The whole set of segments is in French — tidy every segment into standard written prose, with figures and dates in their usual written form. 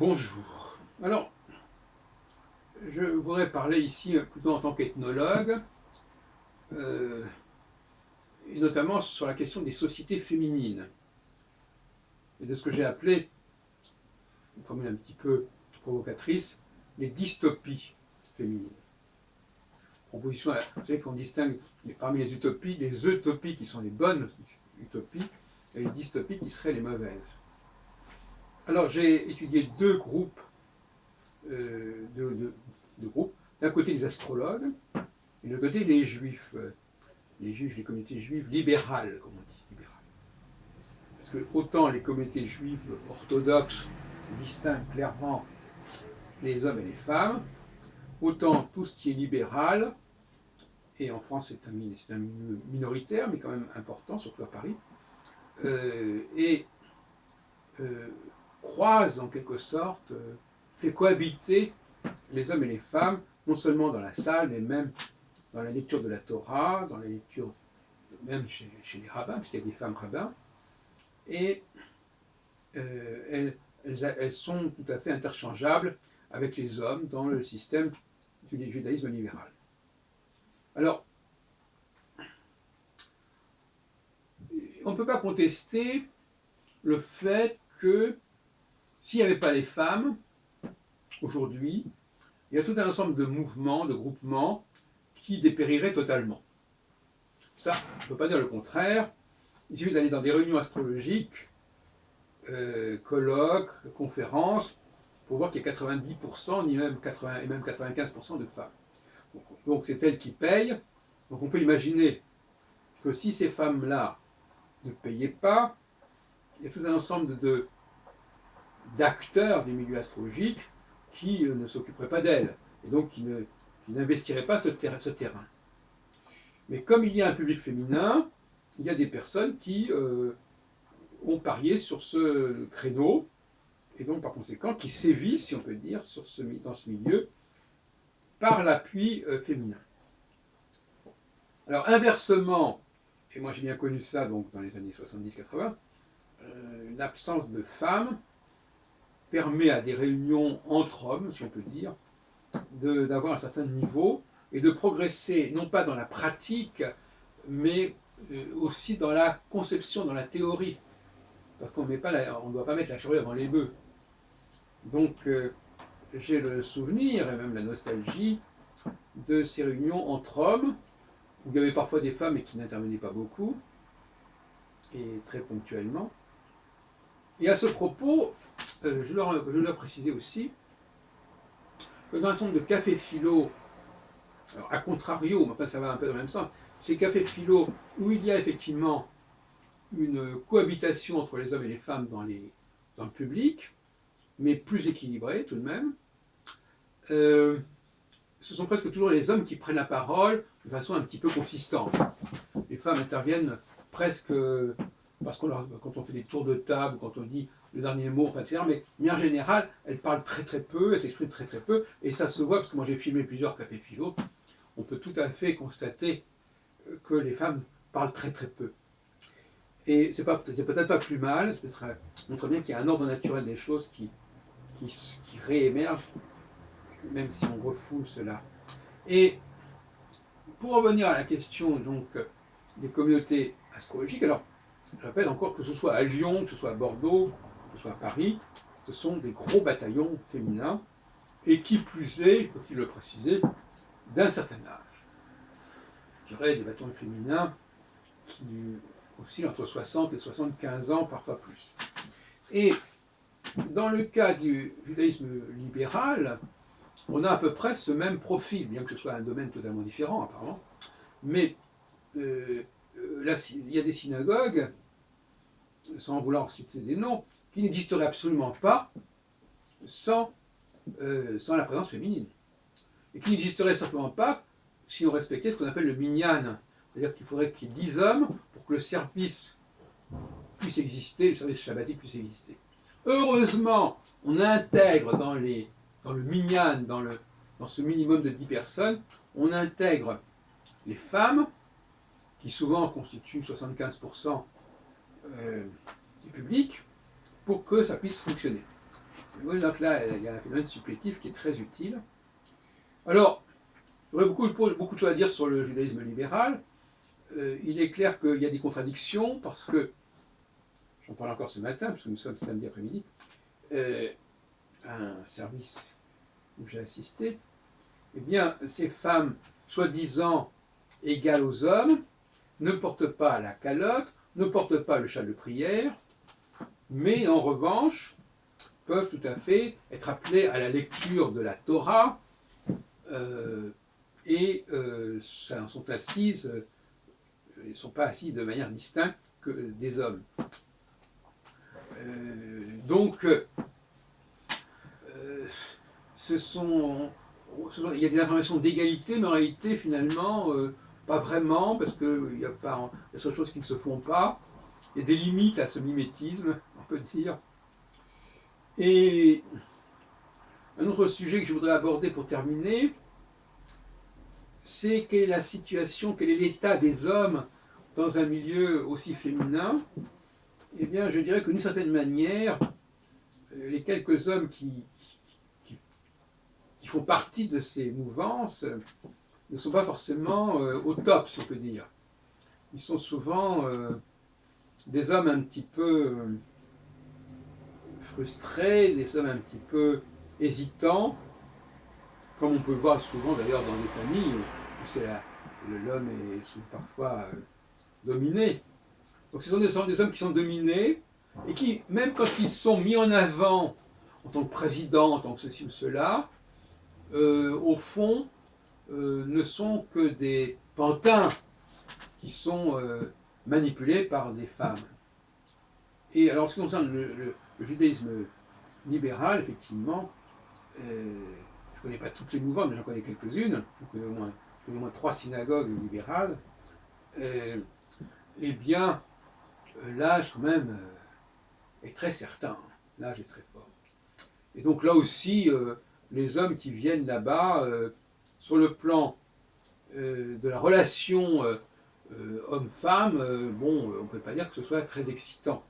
Bonjour. Alors, je voudrais parler ici plutôt en tant qu'ethnologue, euh, et notamment sur la question des sociétés féminines, et de ce que j'ai appelé, une formule un petit peu provocatrice, les dystopies féminines. Proposition, vous savez qu'on distingue parmi les utopies qui sont les bonnes utopies, et les dystopies qui seraient les mauvaises. Alors, j'ai étudié deux groupes de groupes. D'un côté, les astrologues, et de l'autre côté, les juifs, les communautés juives libérales, comme on dit, libérales. Parce que autant les communautés juives orthodoxes distinguent clairement les hommes et les femmes, autant tout ce qui est libéral, et en France c'est un milieu minoritaire, mais quand même important, surtout à Paris, et croise en quelque sorte, fait cohabiter les hommes et les femmes, non seulement dans la salle, mais même dans la lecture de la Torah, dans la lecture, même chez les rabbins, parce qu'il y a des femmes rabbins, et elles sont tout à fait interchangeables avec les hommes dans le système du judaïsme libéral. Alors, on ne peut pas contester le fait que s'il n'y avait pas les femmes, aujourd'hui, il y a tout un ensemble de mouvements, de groupements qui dépériraient totalement. Ça, on ne peut pas dire le contraire. Il suffit d'aller dans des réunions astrologiques, colloques, conférences, pour voir qu'il y a 90%, ni même 80, et même 95% de femmes. Donc c'est elles qui payent. Donc on peut imaginer que si ces femmes-là ne payaient pas, il y a tout un ensemble d'acteurs du milieu astrologique qui ne s'occuperaient pas d'elles, et donc qui n'investiraient pas ce terrain. Mais comme il y a un public féminin, il y a des personnes qui ont parié sur ce créneau, et donc par conséquent qui sévissent, si on peut dire, dans ce milieu, par l'appui féminin. Alors inversement, et moi j'ai bien connu ça donc dans les années 70-80, l'absence de femmes permet à des réunions entre hommes, si on peut dire, d'avoir un certain niveau et de progresser, non pas dans la pratique, mais aussi dans la conception, dans la théorie. Parce qu'on ne doit pas mettre la charrue avant les bœufs. Donc j'ai le souvenir, et même la nostalgie, de ces réunions entre hommes, où il y avait parfois des femmes et qui n'intervenaient pas beaucoup, et très ponctuellement. Et à ce propos, je dois préciser aussi que dans un certain nombre de cafés philo, alors à contrario, mais enfin ça va un peu dans le même sens, ces cafés philo où il y a effectivement une cohabitation entre les hommes et les femmes dans le public, mais plus équilibrée tout de même, ce sont presque toujours les hommes qui prennent la parole de façon un petit peu consistante. Les femmes interviennent presque parce quand on fait des tours de table, quand on dit le dernier mot, enfin, etc. Mais en général, elles parlent très très peu, elles s'expriment très très peu, et ça se voit, parce que moi j'ai filmé plusieurs cafés philo, on peut tout à fait constater que les femmes parlent très très peu. Et c'est peut-être pas plus mal, ça montre bien qu'il y a un ordre naturel des choses qui réémerge, même si on refoule cela. Et pour revenir à la question donc des communautés astrologiques, alors je rappelle encore que ce soit à Lyon, que ce soit à Bordeaux, que ce soit à Paris, ce sont des gros bataillons féminins, et qui plus est, faut-il le préciser, d'un certain âge. Je dirais des bataillons féminins qui oscillent entre 60 et 75 ans, parfois plus. Et dans le cas du judaïsme libéral, on a à peu près ce même profil, bien que ce soit un domaine totalement différent apparemment, mais là, il y a des synagogues, sans vouloir citer des noms, qui n'existeraient absolument pas sans la présence féminine. Et qui n'existeraient simplement pas si on respectait ce qu'on appelle le minyan. C'est-à-dire qu'il faudrait qu'il y ait 10 hommes pour que le service puisse exister, le service shabbatique puisse exister. Heureusement, on intègre dans le minyan, dans ce minimum de 10 personnes, on intègre les femmes, qui souvent constituent 75% du public, pour que ça puisse fonctionner. Oui, donc là, il y a un phénomène supplétif qui est très utile. Alors, il y aurait beaucoup de choses à dire sur le judaïsme libéral. Il est clair qu'il y a des contradictions, parce que, j'en parle encore ce matin, puisque nous sommes samedi après-midi, un service où j'ai assisté, eh bien, ces femmes, soi-disant égales aux hommes, ne portent pas la calotte, ne portent pas le châle de prière, mais en revanche, peuvent tout à fait être appelées à la lecture de la Torah, sont assises, elles ne sont pas assises de manière distincte que des hommes. Donc, il y a des informations d'égalité, mais en réalité, finalement, pas vraiment, parce qu'il y a des choses qui ne se font pas. Il y a des limites à ce mimétisme, on peut dire. Et un autre sujet que je voudrais aborder pour terminer, c'est quelle est la situation, quel est l'état des hommes dans un milieu aussi féminin. Eh bien, je dirais que d'une certaine manière, les quelques hommes qui font partie de ces mouvances ne sont pas forcément au top, si on peut dire. Ils sont souvent des hommes un petit peu frustrés, des hommes un petit peu hésitants, comme on peut le voir souvent d'ailleurs dans des familles où l'homme est parfois dominé. Donc ce sont des hommes qui sont dominés et qui, même quand ils sont mis en avant en tant que président, en tant que ceci ou cela, au fond, ne sont que des pantins qui sont manipulés par des femmes. Et alors, en ce qui concerne le judaïsme libéral, effectivement, je ne connais pas toutes les mouvances, mais j'en connais quelques-unes. Je connais au moins 3 synagogues libérales. Eh bien, l'âge, quand même, est très certain. L'âge est très fort. Et donc, là aussi, les hommes qui viennent là-bas, sur le plan de la relation homme-femme, on ne peut pas dire que ce soit très excitant,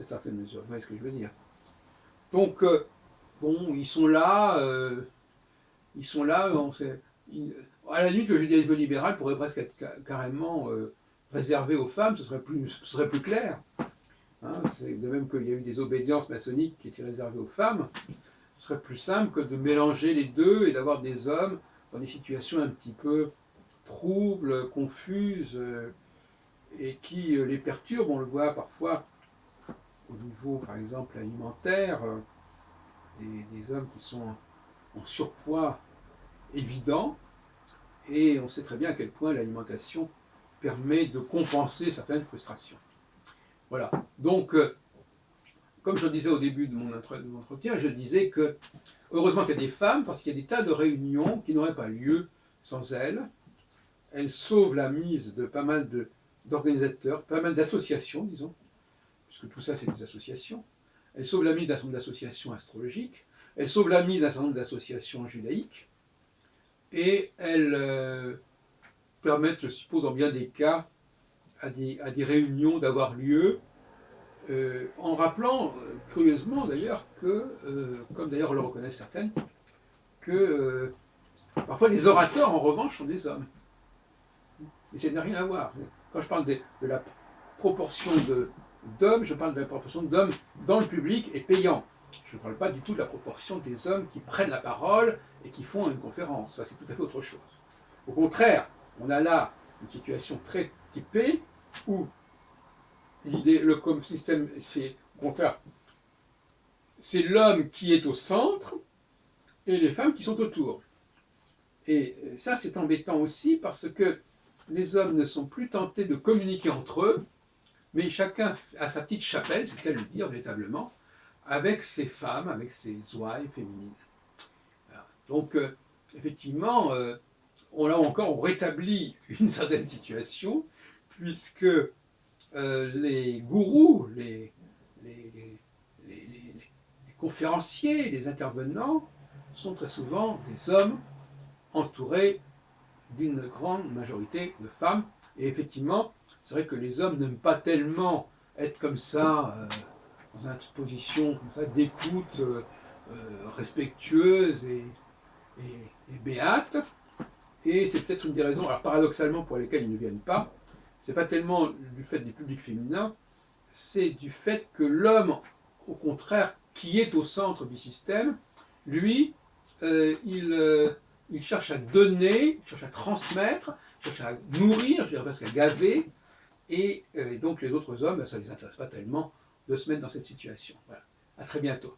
à certaines mesures. Vous voyez ce que je veux dire? Donc, ils sont là, à la limite, le judaïsme libéral pourrait presque être carrément réservé aux femmes, ce serait plus clair. Hein, c'est de même qu'il y a eu des obédiences maçonniques qui étaient réservées aux femmes, ce serait plus simple que de mélanger les deux et d'avoir des hommes dans des situations un petit peu troubles, confuses, et qui les perturbent. On le voit parfois au niveau, par exemple, alimentaire, des hommes qui sont en surpoids évident, et on sait très bien à quel point l'alimentation permet de compenser certaines frustrations. Voilà. Donc, comme je le disais au début de mon entretien, je disais que heureusement qu'il y a des femmes, parce qu'il y a des tas de réunions qui n'auraient pas lieu sans elles. Elles sauvent la mise de pas mal d'organisateurs, pas mal d'associations, disons, puisque tout ça c'est des associations. Elles sauvent la mise d'un certain nombre d'associations astrologiques, elles sauvent la mise d'un certain nombre d'associations judaïques, et elles permettent, je suppose, dans bien des cas, à des réunions d'avoir lieu, en rappelant, curieusement d'ailleurs, que, comme d'ailleurs le reconnaissent certaines, que parfois les orateurs, en revanche, sont des hommes. Mais ça n'a rien à voir. Quand je parle de la proportion d'hommes, je parle de la proportion d'hommes dans le public et payant. Je ne parle pas du tout de la proportion des hommes qui prennent la parole et qui font une conférence. Ça, c'est tout à fait autre chose. Au contraire, on a là une situation très typée où comme système, c'est au contraire, c'est l'homme qui est au centre et les femmes qui sont autour. Et ça, c'est embêtant aussi parce que les hommes ne sont plus tentés de communiquer entre eux, mais chacun a sa petite chapelle, c'est le cas de le dire véritablement, avec ses femmes, avec ses ouailles féminines. Voilà. Donc, effectivement, on rétablit une certaine situation, puisque les gourous, les conférenciers, les intervenants, sont très souvent des hommes entourés d'une grande majorité de femmes. Et effectivement, c'est vrai que les hommes n'aiment pas tellement être comme ça, dans une position comme ça d'écoute, respectueuse et béate. Et c'est peut-être une des raisons, alors paradoxalement, pour lesquelles ils ne viennent pas, c'est pas tellement du fait des publics féminins, c'est du fait que l'homme, au contraire, qui est au centre du système, lui, il cherche à donner, il cherche à transmettre, il cherche à nourrir, je dirais presque à gaver, et donc les autres hommes, ça ne les intéresse pas tellement de se mettre dans cette situation. Voilà. À très bientôt.